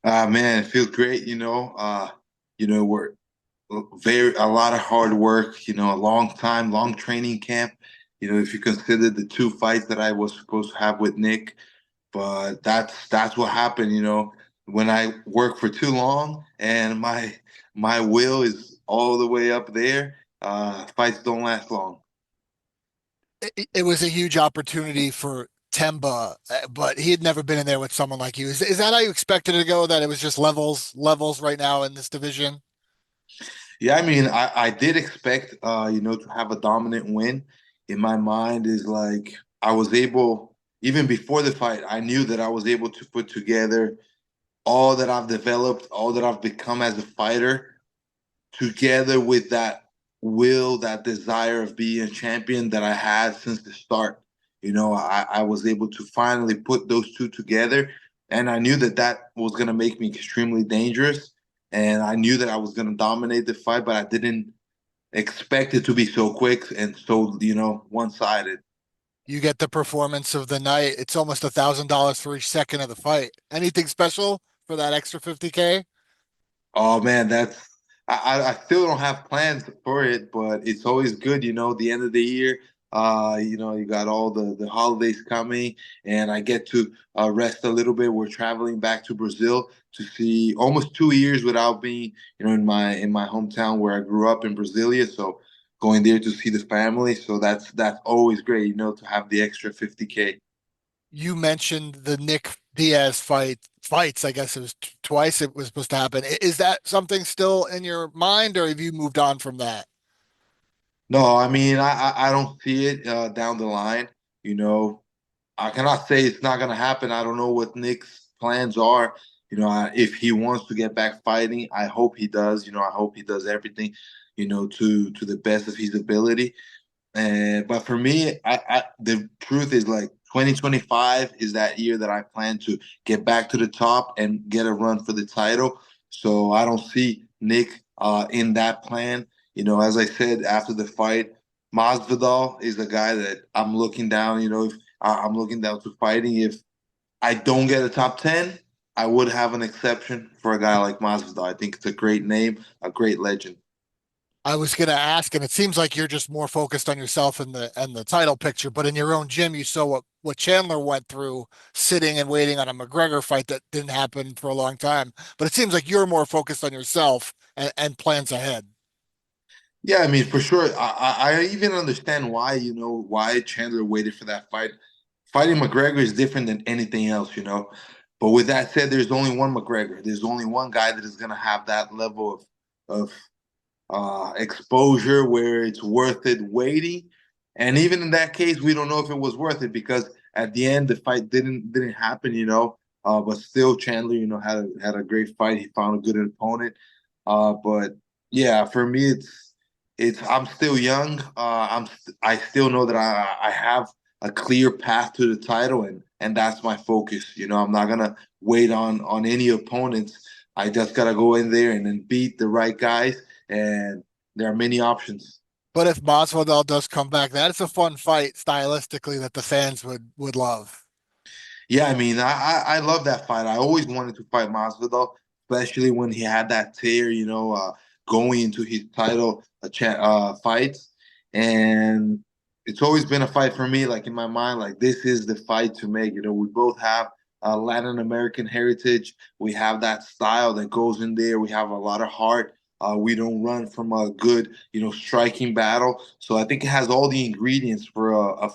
Man, it feels great, we're a lot of hard work, a long time, long training camp. If you consider the two fights that I was supposed to have with Nick, but that's what happened, when I work for too long and my will is all the way up there, fights don't last long. It was a huge opportunity for Themba, but he had never been in there with someone like you. Is that how you expected it to go? That it was just levels right now in this division? Yeah, I mean, I did expect to have a dominant win. In my mind is like I was able, even before the fight, I knew that I was able to put together all that I've developed, all that I've become as a fighter, together with that will, that desire of being a champion that I had since the start. I was able to finally put those two together, and I knew that that was going to make me extremely dangerous. And I knew that I was going to dominate the fight, but I didn't expect it to be so quick and so, one sided. You get the performance of the night. It's almost $1,000 for each second of the fight. Anything special for that extra 50K? Oh man, I still don't have plans for it, but it's always good, the end of the year. You got all the holidays coming, and I get to rest a little bit. We're traveling back to Brazil to see almost 2 years without being, in my hometown where I grew up in Brasilia. So going there to see the family. So that's always great, to have the extra 50K. You mentioned the Nick Diaz fights. I guess it was twice it was supposed to happen. Is that something still in your mind, or have you moved on from that? No, I mean I don't see it down the line. You know, I cannot say it's not gonna happen. I don't know what Nick's plans are. If he wants to get back fighting, I hope he does. I hope he does everything, to the best of his ability. And but for me, the truth is like 2025 is that year that I plan to get back to the top and get a run for the title. So I don't see Nick in that plan. As I said after the fight, Masvidal is the guy that I'm looking down. If I'm looking down to fighting. If I don't get a top 10, I would have an exception for a guy like Masvidal. I think it's a great name, a great legend. I was going to ask, and it seems like you're just more focused on yourself and the title picture. But in your own gym, you saw what Chandler went through, sitting and waiting on a McGregor fight that didn't happen for a long time. But it seems like you're more focused on yourself and plans ahead. Yeah, I mean, for sure. I even understand why, why Chandler waited for that fight. Fighting McGregor is different than anything else. But with that said, there's only one McGregor. There's only one guy that is going to have that level of exposure where it's worth it waiting. And even in that case, we don't know if it was worth it because at the end, the fight didn't happen. But still, Chandler, had a great fight. He found a good opponent. But yeah, for me, it's I'm still young. I still know that I have a clear path to the title, and that's my focus. I'm not gonna wait on any opponents. I just gotta go in there and then beat the right guys, and there are many options. But if Masvidal does come back, that's a fun fight stylistically that the fans would love. Yeah, I mean, I love that fight. I always wanted to fight Masvidal, especially when he had that tear, going into his title fights. And it's always been a fight for me, like in my mind, like this is the fight to make. We both have Latin American heritage. We have that style that goes in there. We have a lot of heart. We don't run from a good, striking battle. So I think it has all the ingredients for a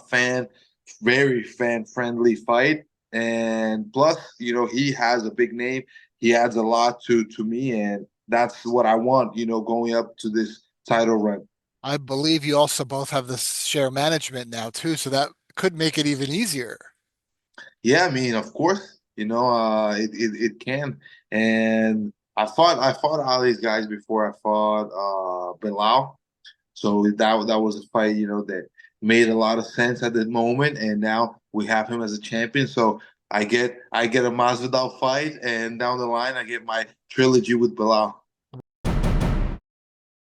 very fan friendly fight. And plus, he has a big name. He adds a lot to me, and that's what I want. Going up to this title run. I believe you also both have this share management now too, so that could make it even easier. Yeah, I mean, of course, it can. And I fought all these guys before. I fought Bilal, so that was a fight, that made a lot of sense at the moment, and now we have him as a champion. So I get a Masvidal fight, and down the line I get my trilogy with Bilal.